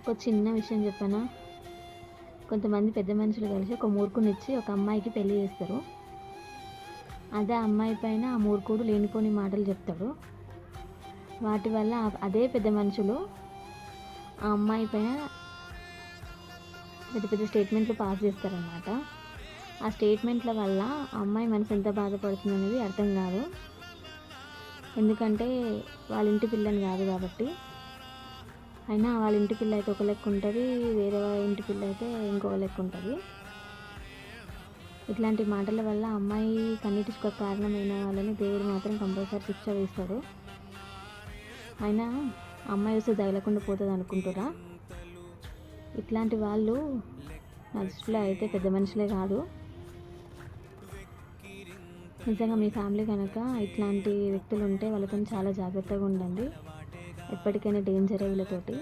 ఒక చిన్న విషయం చెప్పనా? కొంతమంది పెద్ద మనుషులు కలిసి ఒక మూర్ఖునిచ్చి ఒక అమ్మాయికి పెళ్లి చేస్తారు. అదే అమ్మాయి పైన ఆ మూర్ఖుడు లేనిపోని మాటలు చెప్తాడు. వాటి వల్ల అదే పెద్ద మనుషులు ఆ అమ్మాయి పైన పెద్ద పెద్ద స్టేట్మెంట్లు పాస్ చేస్తారనమాట. ఆ స్టేట్మెంట్ల వల్ల ఆ అమ్మాయి మనసు ఎంత బాధపడుతుంది అనేది అర్థం కాదు. ఎందుకంటే వాళ్ళ ఇంటి పిల్లని కాదు కాబట్టి. అయినా వాళ్ళ ఇంటి పిల్ల అయితే ఒక లెక్క ఉంటుంది, వేరే ఇంటి పిల్ల అయితే ఇంకో లెక్క ఉంటుంది. ఇట్లాంటి మాటల వల్ల అమ్మాయి కన్నీటికి కారణమైన వాళ్ళని దేవుడు మాత్రం కంపల్సరీ శిక్ష వేస్తాడు. అయినా అమ్మాయి వస్తే తగలకుండా పోతుంది అనుకుంటురా? ఇట్లాంటి వాళ్ళు నా దృష్టిలో అయితే పెద్ద మనుషులే కాదు. నిజంగా మీ ఫ్యామిలీ కనుక ఇట్లాంటి వ్యక్తులు ఉంటే వాళ్ళతో చాలా జాగ్రత్తగా ఉండండి. ఎప్పటికైనా డేంజరే వీళ్ళతోటి.